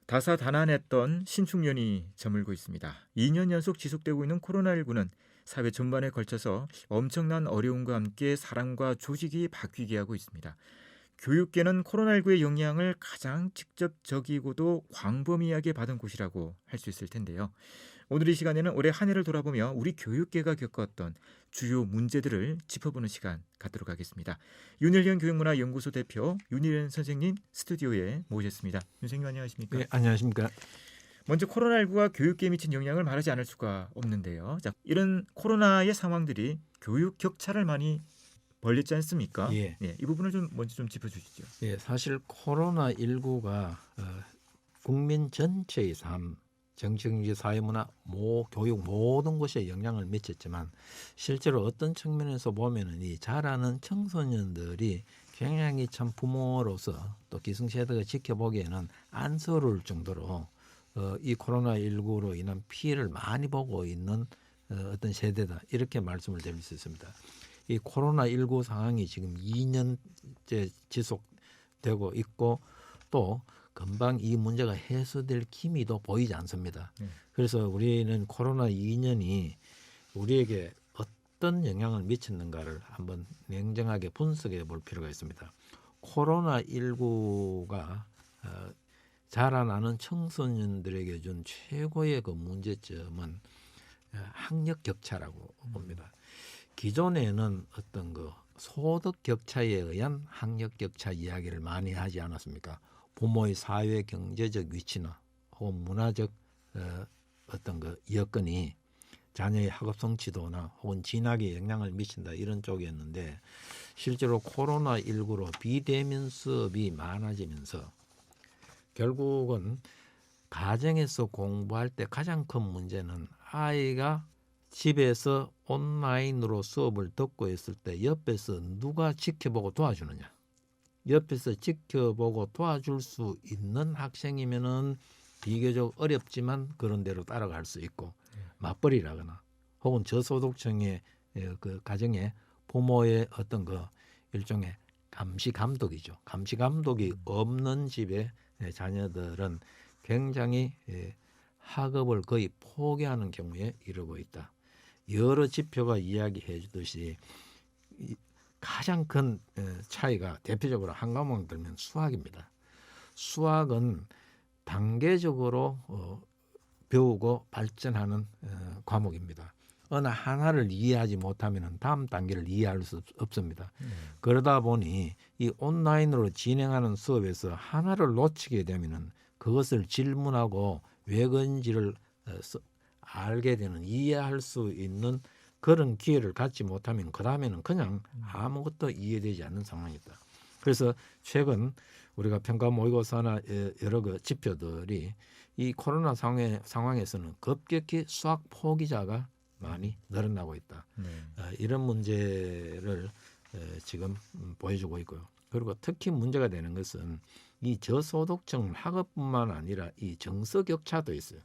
다사다난했던 신축년이 저물고 있습니다. 2년 연속 지속되고 있는 코로나19는 사회 전반에 걸쳐서 엄청난 어려움과 함께 사람과 조직이 바뀌게 하고 있습니다. 교육계는 코로나19의 영향을 가장 직접적이고도 광범위하게 받은 곳이라고 할 수 있을 텐데요. 오늘 이 시간에는 올해 한 해를 돌아보며 우리 교육계가 겪었던 주요 문제들을 짚어보는 시간 갖도록 하겠습니다. 윤일현 교육문화연구소 대표 윤일현 선생님 스튜디오에 모셨습니다. 선생님 안녕하십니까? 네, 안녕하십니까? 먼저 코로나19가 교육계에 미친 영향을 말하지 않을 수가 없는데요. 자, 이런 코로나의 상황들이 교육 격차를 많이 벌렸지 않습니까? 예. 네, 이 부분을 먼저 좀 짚어주시죠. 예, 사실 코로나19가 국민 전체의 삶, 정치, 사회문화, 교육 모든 것에 영향을 미쳤지만 실제로 어떤 측면에서 보면은 이 자라는 청소년들이 굉장히 참 부모로서 또 기성세대가 지켜보기에는 안쓰러울 정도로 이 코로나19로 인한 피해를 많이 보고 있는 어떤 세대다 이렇게 말씀을 드릴 수 있습니다. 이 코로나19 상황이 지금 2년째 지속되고 있고 또 금방 이 문제가 해소될 기미도 보이지 않습니다. 그래서 우리는 코로나 2년이 우리에게 어떤 영향을 미쳤는가를 한번 냉정하게 분석해 볼 필요가 있습니다. 코로나19가 자라나는 청소년들에게 준 최고의 그 문제점은 학력 격차라고 봅니다. 기존에는 어떤 그 소득 격차에 의한 학력 격차 이야기를 많이 하지 않았습니까? 부모의 사회 경제적 위치나 혹은 문화적 어떤 그 여건이 자녀의 학업 성취도나 혹은 진학에 영향을 미친다 이런 쪽이었는데 실제로 코로나19로 비대면 수업이 많아지면서 결국은 가정에서 공부할 때 가장 큰 문제는 아이가 집에서 온라인으로 수업을 듣고 있을 때 옆에서 누가 지켜보고 도와주느냐. 옆에서 지켜보고 도와줄 수 있는 학생이면은 비교적 어렵지만 그런 대로 따라갈 수 있고 맞벌이라거나 혹은 저소득층의 그 가정에 부모의 어떤 그 일종의 감시 감독이죠. 감시 감독이 없는 집의 자녀들은 굉장히 학업을 거의 포기하는 경우에 이르고 있다. 여러 지표가 이야기해 주듯이 가장 큰 차이가 대표적으로 한 과목 들면 수학입니다. 수학은 단계적으로 배우고 발전하는 과목입니다. 어느 하나를 이해하지 못하면 다음 단계를 이해할 수 없습니다. 그러다 보니 이 온라인으로 진행하는 수업에서 하나를 놓치게 되면 그것을 질문하고 왜 그런지를 알게 되는 이해할 수 있는 그런 기회를 갖지 못하면 그 다음에는 그냥 아무것도 이해되지 않는 상황이다. 그래서 최근 우리가 평가 모의고사나 여러 그 지표들이 이 코로나 상황에서는 급격히 수학 포기자가 많이 늘어나고 있다. 이런 문제를 지금 보여주고 있고요. 그리고 특히 문제가 되는 것은 이 저소득층 학업뿐만 아니라 이 정서 격차도 있어요.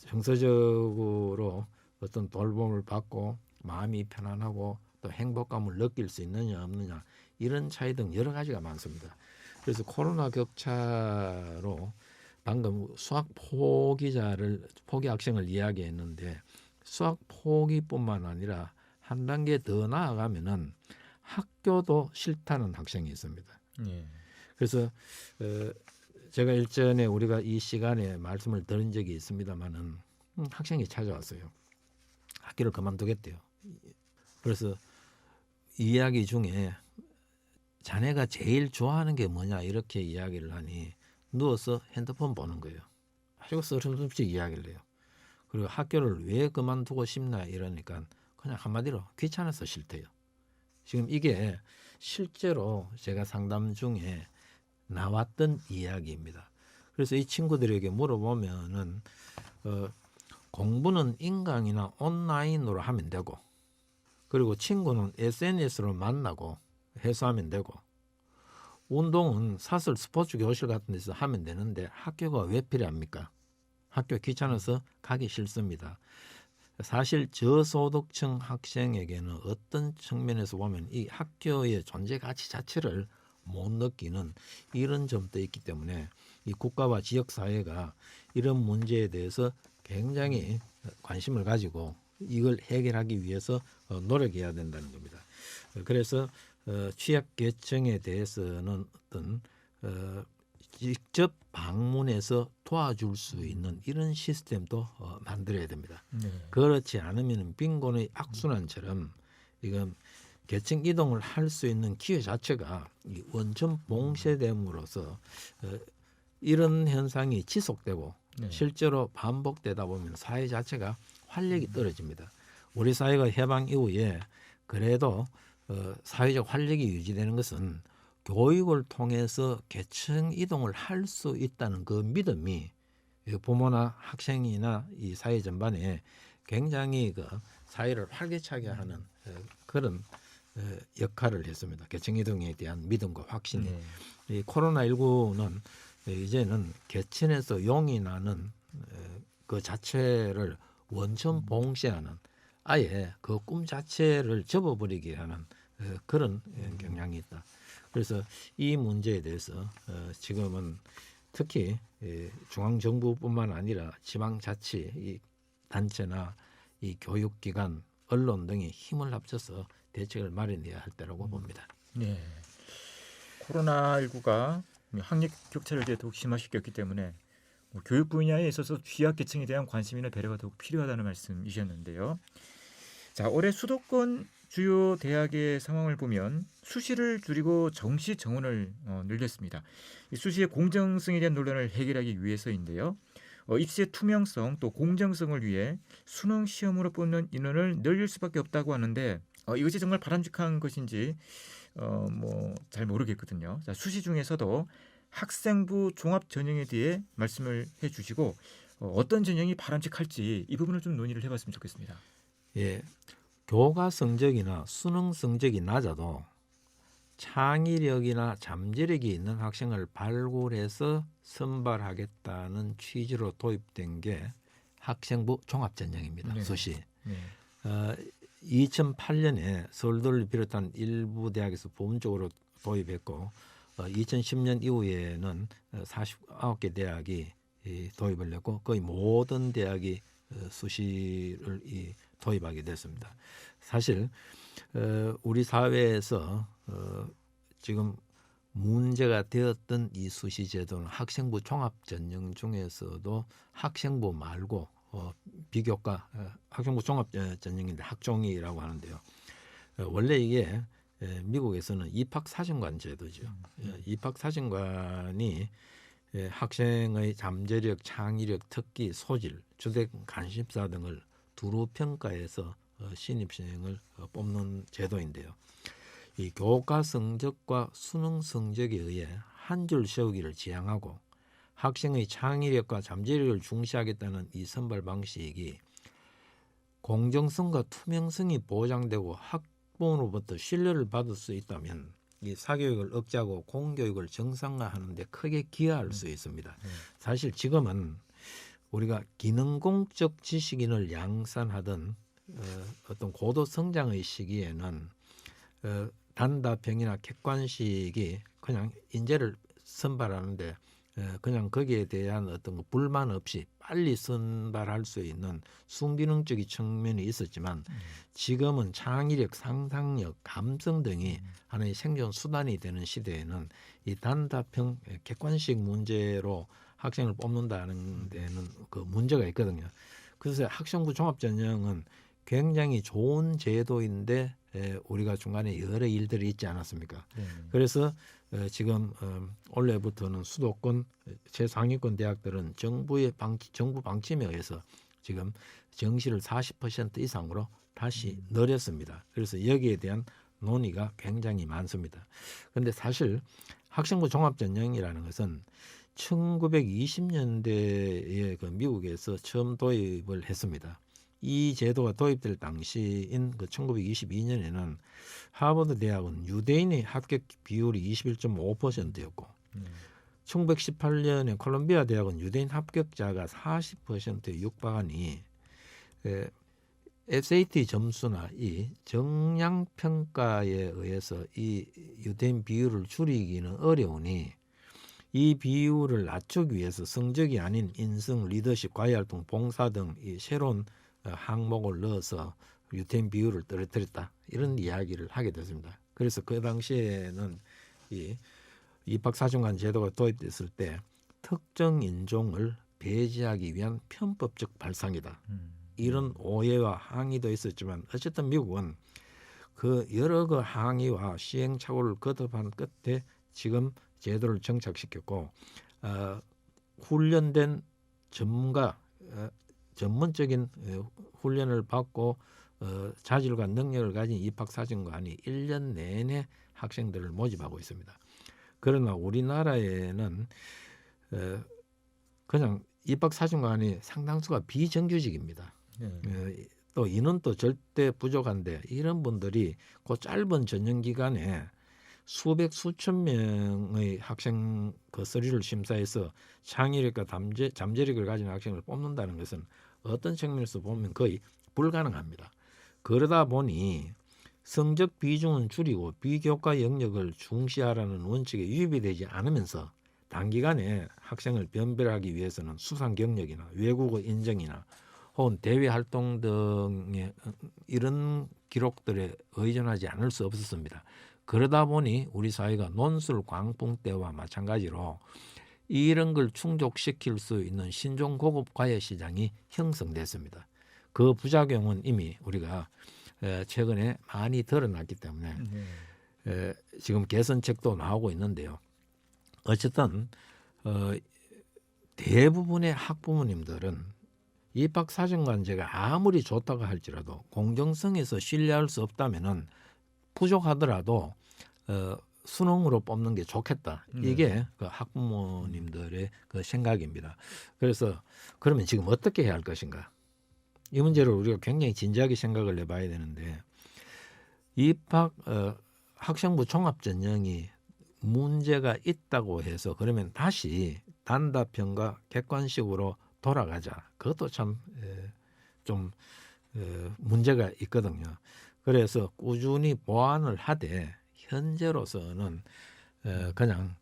정서적으로 어떤 돌봄을 받고 마음이 편안하고 또 행복감을 느낄 수 있느냐 없느냐 이런 차이 등 여러 가지가 많습니다. 그래서 코로나 격차로 방금 수학 포기 학생을 이야기했는데 수학 포기뿐만 아니라 한 단계 더 나아가면은 학교도 싫다는 학생이 있습니다. 그래서 제가 일전에 우리가 이 시간에 말씀을 드린 적이 있습니다만은 학생이 찾아왔어요. 학교를 그만두겠대요. 그래서 이야기 중에 자네가 제일 좋아하는 게 뭐냐 이렇게 이야기를 하니 누워서 핸드폰 보는 거예요. 아주 서슴없이 이야기를 해요. 그리고 학교를 왜 그만두고 싶나 이러니까 그냥 한마디로 귀찮아서 싫대요. 지금 이게 실제로 제가 상담 중에 나왔던 이야기입니다. 그래서 이 친구들에게 물어보면은 공부는 인강이나 온라인으로 하면 되고 그리고 친구는 SNS로 만나고 해서 하면 되고 운동은 사설 스포츠 교실 같은 데서 하면 되는데 학교가 왜 필요합니까? 학교 귀찮아서 가기 싫습니다. 사실 저소득층 학생에게는 어떤 측면에서 보면 이 학교의 존재 가치 자체를 못 느끼는 이런 점도 있기 때문에 이 국가와 지역 사회가 이런 문제에 대해서 굉장히 관심을 가지고 이걸 해결하기 위해서 노력해야 된다는 겁니다. 그래서 취약계층에 대해서는 어떤 직접 방문해서 도와줄 수 있는 이런 시스템도 만들어야 됩니다. 네. 그렇지 않으면 빈곤의 악순환처럼 이건 계층 이동을 할 수 있는 기회 자체가 이 원천 봉쇄됨으로써 이런 현상이 지속되고 네. 실제로 반복되다 보면 사회 자체가 활력이 떨어집니다. 우리 사회가 해방 이후에 그래도 사회적 활력이 유지되는 것은 교육을 통해서 계층 이동을 할 수 있다는 그 믿음이 부모나 학생이나 이 사회 전반에 굉장히 그 사회를 활기차게 하는 그런 역할을 했습니다. 계층 이동에 대한 믿음과 확신이. 네. 이 코로나19는 이제는 계층에서 용이 나는 그 자체를 원천 봉쇄하는 아예 그 꿈 자체를 접어버리게 하는 그런 경향이 있다. 그래서 이 문제에 대해서 지금은 특히 중앙정부뿐만 아니라 지방자치 단체나 이 교육기관, 언론 등이 힘을 합쳐서 대책을 마련해야 할 때라고 봅니다. 네. 코로나19가 학력 격차를 이제 더욱 심화시켰기 때문에 교육 분야에 있어서 취약계층에 대한 관심이나 배려가 더욱 필요하다는 말씀이셨는데요. 자, 올해 수도권 주요 대학의 상황을 보면 수시를 줄이고 정시 정원을 늘렸습니다. 이 수시의 공정성에 대한 논란을 해결하기 위해서인데요. 입시의 투명성 또 공정성을 위해 수능 시험으로 뽑는 인원을 늘릴 수밖에 없다고 하는데 이것이 정말 바람직한 것인지 뭐 잘 모르겠거든요. 자, 수시 중에서도 학생부 종합 전형에 대해 말씀을 해주시고 어떤 전형이 바람직할지 이 부분을 좀 논의를 해봤으면 좋겠습니다. 예, 교과 성적이나 수능 성적이 낮아도 창의력이나 잠재력이 있는 학생을 발굴해서 선발하겠다는 취지로 도입된 게 학생부 종합 전형입니다. 네. 수시. 네. 2008년에 서울대를 비롯한 일부 대학에서 부분적으로 도입했고 2010년 이후에는 49개 대학이 도입을 했고 거의 모든 대학이 수시를 도입하게 됐습니다. 사실 우리 사회에서 지금 문제가 되었던 이 수시 제도는 학생부 종합 전형 중에서도 학생부 말고 비교과 학생부 종합 전형인데 학종이라고 하는데요. 원래 이게 미국에서는 입학사정관 제도죠. 입학사정관이 학생의 잠재력, 창의력, 특기, 소질, 주된 관심사 등을 두루 평가해서 신입생을 뽑는 제도인데요. 이 교과 성적과 수능 성적에 의해 한 줄 세우기를 지향하고 학생의 창의력과 잠재력을 중시하겠다는 이 선발 방식이 공정성과 투명성이 보장되고 학부모로부터 신뢰를 받을 수 있다면 이 사교육을 억제하고 공교육을 정상화하는 데 크게 기여할 수 있습니다. 사실 지금은 우리가 기능공적 지식인을 양산하던 어떤 고도 성장의 시기에는 단답형이나 객관식이 그냥 인재를 선발하는데 그냥 거기에 대한 어떤 불만 없이 빨리 선발할 수 있는 순기능적인 측면이 있었지만 지금은 창의력, 상상력, 감성 등이 하나의 생존 수단이 되는 시대에는 이 단답형 객관식 문제로 학생을 뽑는다는 데는 그 문제가 있거든요. 그래서 학생부 종합전형은 굉장히 좋은 제도인데 우리가 중간에 여러 일들이 있지 않았습니까? 그래서 지금 올해부터는 수도권 최상위권 대학들은 정부 방침에 의해서 지금 정시를 40% 이상으로 다시 늘렸습니다. 그래서 여기에 대한 논의가 굉장히 많습니다. 그런데 사실 학생부 종합전형이라는 것은 1920년대에 그 미국에서 처음 도입을 했습니다. 이 제도가 도입될 당시인 그 1922년에는 하버드 대학은 유대인의 합격 비율이 21.5%였고 1918년에 콜롬비아 대학은 유대인 합격자가 40%에 육박하니 SAT 점수나 이 정량 평가에 의해서 이 유대인 비율을 줄이기는 어려우니 이 비율을 낮추기 위해서 성적이 아닌 인성, 리더십, 과외활동, 봉사 등 이 새로운 항목을 넣어서 유태인 비율을 떨어뜨렸다. 이런 이야기를 하게 됐습니다. 그래서 그 당시에는 이 입학사정관 제도가 도입됐을 때 특정 인종을 배제하기 위한 편법적 발상이다. 이런 오해와 항의도 있었지만 어쨌든 미국은 그 여러 그 항의와 시행착오를 거듭한 끝에 지금 제도를 정착시켰고 훈련된 전문가 전문적인 훈련을 받고 자질과 능력을 가진 입학사정관이 1년 내내 학생들을 모집하고 있습니다. 그러나 우리나라에는 그냥 입학사정관이 상당수가 비정규직입니다. 또 인원도 절대 부족한데 이런 분들이 그 짧은 전형 기간에 수백 수천 명의 학생 그 서류를 심사해서 창의력과 잠재력을 가진 학생을 뽑는다는 것은 어떤 측면에서 보면 거의 불가능합니다. 그러다 보니 성적 비중은 줄이고 비교과 영역을 중시하라는 원칙에 위배되지 않으면서 단기간에 학생을 변별하기 위해서는 수상 경력이나 외국어 인정이나 혹은 대외 활동 등의 이런 기록들에 의존하지 않을 수 없었습니다. 그러다 보니 우리 사회가 논술 광풍 때와 마찬가지로 이런 걸 충족시킬 수 있는 신종 고급 과외 시장이 형성됐습니다. 그 부작용은 이미 우리가 최근에 많이 드러났기 때문에 지금 개선책도 나오고 있는데요. 어쨌든 대부분의 학부모님들은 입학사정관제가 아무리 좋다고 할지라도 공정성에서 신뢰할 수 없다면은 부족하더라도 수능으로 뽑는 게 좋겠다. 이게 그 학부모님들의 그 생각입니다. 그래서 그러면 지금 어떻게 해야 할 것인가? 이 문제를 우리가 굉장히 진지하게 생각을 해봐야 되는데 입학 학생부 종합전형이 문제가 있다고 해서 그러면 다시 단답형과 객관식으로 돌아가자. 그것도 참 좀 문제가 있거든요. 그래서 꾸준히 보완을 하되 현재로서는 그냥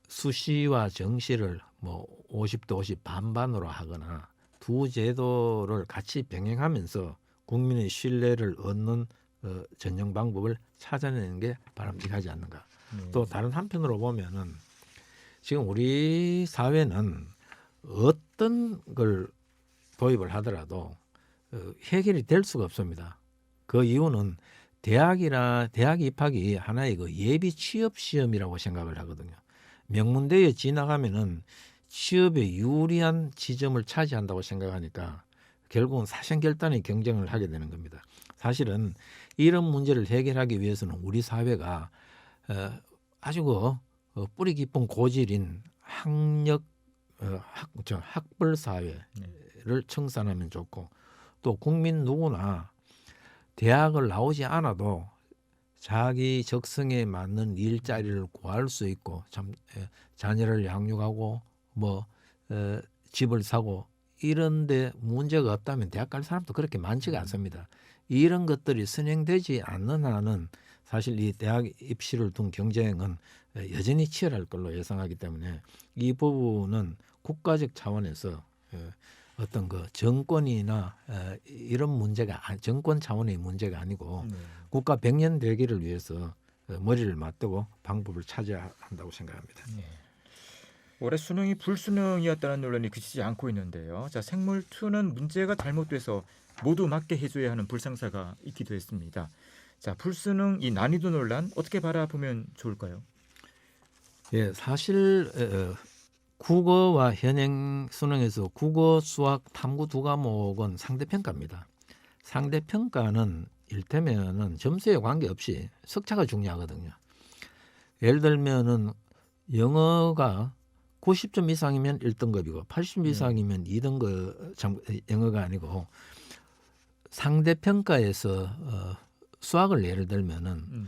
수시와 정시를 뭐 50대 50 반반으로 하거나 두 제도를 같이 병행하면서 국민의 신뢰를 얻는 전형 방법을 찾아내는 게 바람직하지 않는가. 또 다른 한편으로 보면은 지금 우리 사회는 어떤 걸 도입을 하더라도 해결이 될 수가 없습니다. 그 이유는 대학 입학이 하나의 그 예비 취업 시험이라고 생각을 하거든요. 명문대에 진학하면은 취업에 유리한 지점을 차지한다고 생각하니까 결국은 사생결단의 경쟁을 하게 되는 겁니다. 사실은 이런 문제를 해결하기 위해서는 우리 사회가 아주 뿌리 깊은 고질인 학벌 사회를 청산하면 좋고 또 국민 누구나 대학을 나오지 않아도 자기 적성에 맞는 일자리를 구할 수 있고 자녀를 양육하고 집을 사고 이런데 문제가 없다면 대학 갈 사람도 그렇게 많지가 않습니다. 이런 것들이 선행되지 않는 한은 사실 이 대학 입시를 둔 경쟁은 여전히 치열할 걸로 예상하기 때문에 이 부분은 국가적 차원에서 어떤 그 정권이나 이런 문제가 정권 차원의 문제가 아니고 국가 백년 대계를 위해서 머리를 맞대고 방법을 찾아야 한다고 생각합니다. 올해 수능이 불수능이었다는 논란이 그치지 않고 있는데요. 자, 생물2는 문제가 잘못돼서 모두 맞게 해줘야 하는 불상사가 있기도 했습니다. 자, 불수능 이 난이도 논란 어떻게 바라보면 좋을까요? 예, 사실 국어와 현행 수능에서 국어, 수학, 탐구 두 과목은 상대평가입니다. 상대평가는 일테면은 점수에 관계없이 석차가 중요하거든요. 예를 들면은 영어가 90점 이상이면 1등급이고 80점 이상이면 2등급 영어가 아니고 상대평가에서 수학을 예를 들면은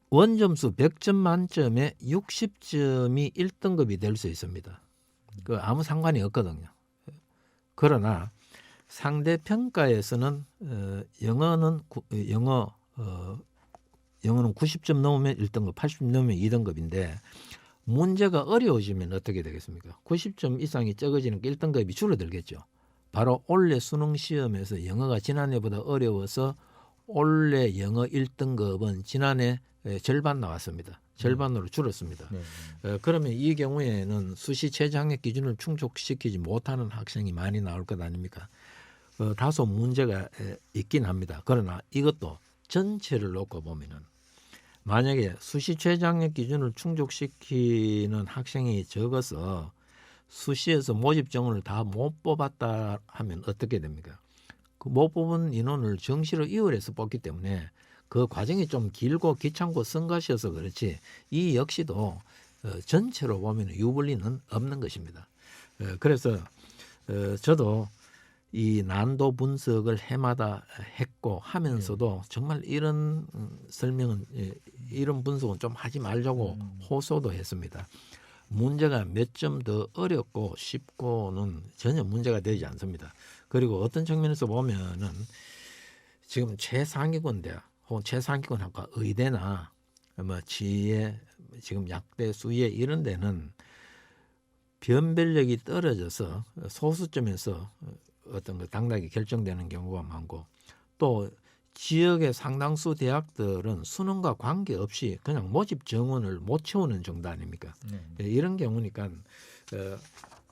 원점수 100점 만점에 60점이 1등급이 될 수 있습니다. 그 아무 상관이 없거든요. 그러나 상대평가에서는 영어 영어는 90점 넘으면 1등급, 80점 넘으면 2등급인데 문제가 어려워지면 어떻게 되겠습니까? 90점 이상이 적어지니까 1등급이 줄어들겠죠. 바로 올해 수능 시험에서 영어가 지난해보다 어려워서 올해 영어 1등급은 지난해 절반 나왔습니다. 절반으로 줄었습니다. 네. 그러면 이 경우에는 수시 최저학력 기준을 충족시키지 못하는 학생이 많이 나올 것 아닙니까? 다소 문제가 있긴 합니다. 그러나 이것도 전체를 놓고 보면은 만약에 수시 최저학력 기준을 충족시키는 학생이 적어서 수시에서 모집 정원을 다 못 뽑았다 하면 어떻게 됩니까? 그 못 뽑은 인원을 정시로 이월해서 뽑기 때문에 그 과정이 좀 길고 귀찮고 성가셔서 그렇지 이 역시도 전체로 보면 유불리는 없는 것입니다. 그래서 저도 이 난도 분석을 해마다 했고 하면서도 정말 이런 설명은 이런 분석은 좀 하지 말자고 호소도 했습니다. 문제가 몇 점 더 어렵고 쉽고는 전혀 문제가 되지 않습니다. 그리고 어떤 측면에서 보면은 지금 최상위권 대학 혹은 최상위권 학과 의대나 뭐 지혜 지금 약대 수예 이런 데는 변별력이 떨어져서 소수점에서 어떤 그 당락이 결정되는 경우가 많고 또 지역의 상당수 대학들은 수능과 관계없이 그냥 모집 정원을 못 채우는 정도 아닙니까? 이런 경우니까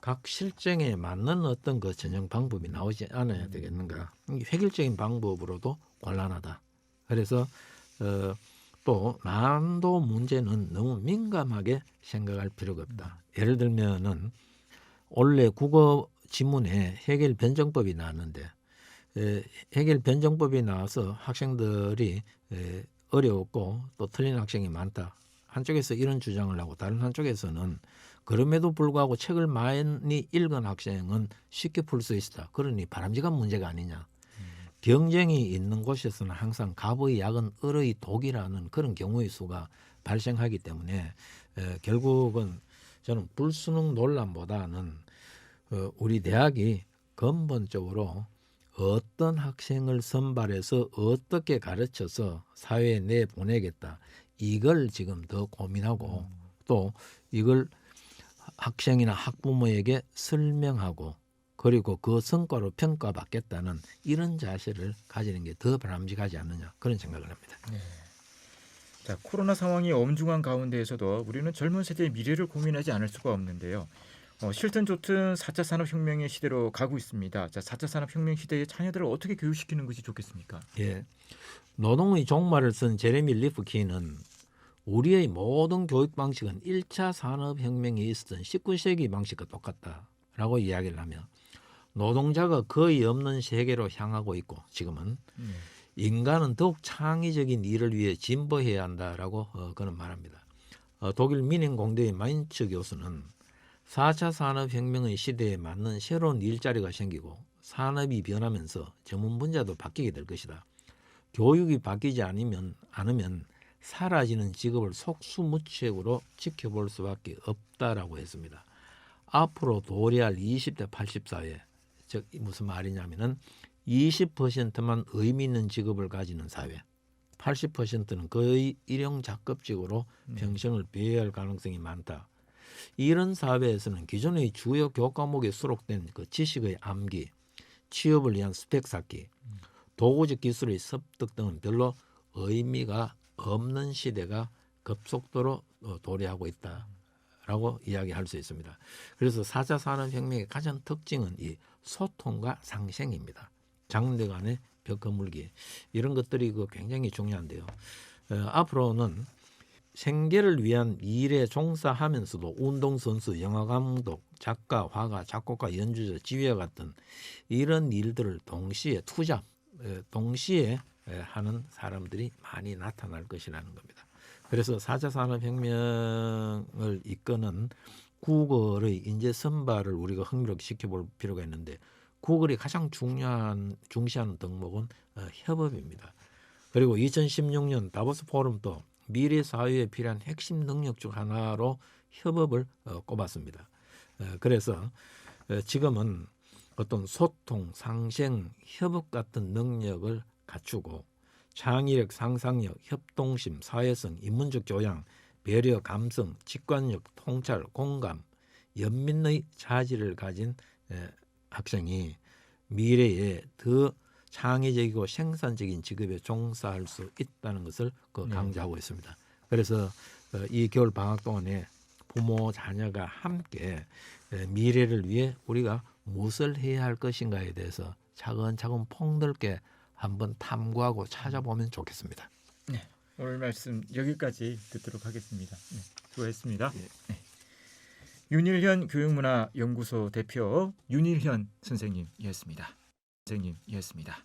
각 실정에 맞는 어떤 그 전형 방법이 나오지 않아야 되겠는가? 획일적인 방법으로도 곤란하다. 그래서 또 난도 문제는 너무 민감하게 생각할 필요가 없다. 예를 들면은 원래 국어 지문에 해결 변정법이 나왔는데 해결 변정법이 나와서 학생들이 어려웠고 또 틀린 학생이 많다. 한쪽에서 이런 주장을 하고 다른 한쪽에서는 그럼에도 불구하고 책을 많이 읽은 학생은 쉽게 풀 수 있다. 그러니 바람직한 문제가 아니냐. 경쟁이 있는 곳에서는 항상 갑의 약은 을의 독이라는 그런 경우의 수가 발생하기 때문에 결국은 저는 불수능 논란보다는 우리 대학이 근본적으로 어떤 학생을 선발해서 어떻게 가르쳐서 사회에 내보내겠다. 이걸 지금 더 고민하고 또 이걸 학생이나 학부모에게 설명하고 그리고 그 성과로 평가받겠다는 이런 자세를 가지는 게 더 바람직하지 않느냐 그런 생각을 합니다. 네. 자, 코로나 상황이 엄중한 가운데에서도 우리는 젊은 세대의 미래를 고민하지 않을 수가 없는데요. 싫든 좋든 4차 산업혁명의 시대로 가고 있습니다. 자, 4차 산업혁명 시대의 자녀들을 어떻게 교육시키는 것이 좋겠습니까? 예, 노동의 종말을 쓴 제레미 리프킨은 우리의 모든 교육 방식은 1차 산업혁명에 있었던 19세기 방식과 똑같다라고 이야기를 하며 노동자가 거의 없는 세계로 향하고 있고 지금은 인간은 더욱 창의적인 일을 위해 진보해야 한다라고 그는 말합니다. 독일 미넨공대의 마인츠 교수는 4차 산업혁명의 시대에 맞는 새로운 일자리가 생기고 산업이 변하면서 전문 분야도 바뀌게 될 것이다. 교육이 바뀌지 않으면 사라지는 직업을 속수무책으로 지켜볼 수밖에 없다라고 했습니다. 앞으로 도래할 20대 80 사회, 즉 무슨 말이냐면은 20%만 의미 있는 직업을 가지는 사회, 80%는 거의 일용 작급직으으로 평생을 배회할 가능성이 많다. 이런 사회에서는 기존의 주요 교과목에 수록된 그 지식의 암기, 취업을 위한 스펙 쌓기, 도구적 기술의 습득 등은 별로 의미가 없는 시대가 급속도로 도래하고 있다라고 이야기할 수 있습니다. 그래서 4차 산업혁명의 가장 특징은 이 소통과 상생입니다. 장대 간의 벽 거물기 이런 것들이 굉장히 중요한데요. 앞으로는 생계를 위한 일에 종사하면서도 운동선수, 영화감독, 작가, 화가, 작곡가, 연주자, 지휘와 같은 이런 일들을 동시에 동시에 하는 사람들이 많이 나타날 것이라는 겁니다. 그래서 4차 산업혁명을 이끄는 구글의 인재 선발을 우리가 흥미롭게 지켜볼 필요가 있는데 구글이 가장 중시하는 덕목은 협업입니다. 그리고 2016년 다보스 포럼도 미래 사회에 필요한 핵심 능력 중 하나로 협업을 꼽았습니다. 그래서 지금은 어떤 소통, 상생, 협업 같은 능력을 갖추고 창의력, 상상력, 협동심, 사회성, 인문적 교양, 배려, 감성, 직관력, 통찰, 공감, 연민의 자질을 가진 학생이 미래에 더 창의적이고 생산적인 직업에 종사할 수 있다는 것을 강조하고 있습니다. 그래서 이 겨울 방학 동안에 부모 자녀가 함께 미래를 위해 우리가 무엇을 해야 할 것인가에 대해서 차근차근 폭넓게 한번 탐구하고 찾아보면 좋겠습니다. 네, 오늘 말씀 여기까지 듣도록 하겠습니다. 네, 수고했습니다. 예. 네. 윤일현 교육문화연구소 대표 윤일현 선생님이었습니다. 선생님이었습니다.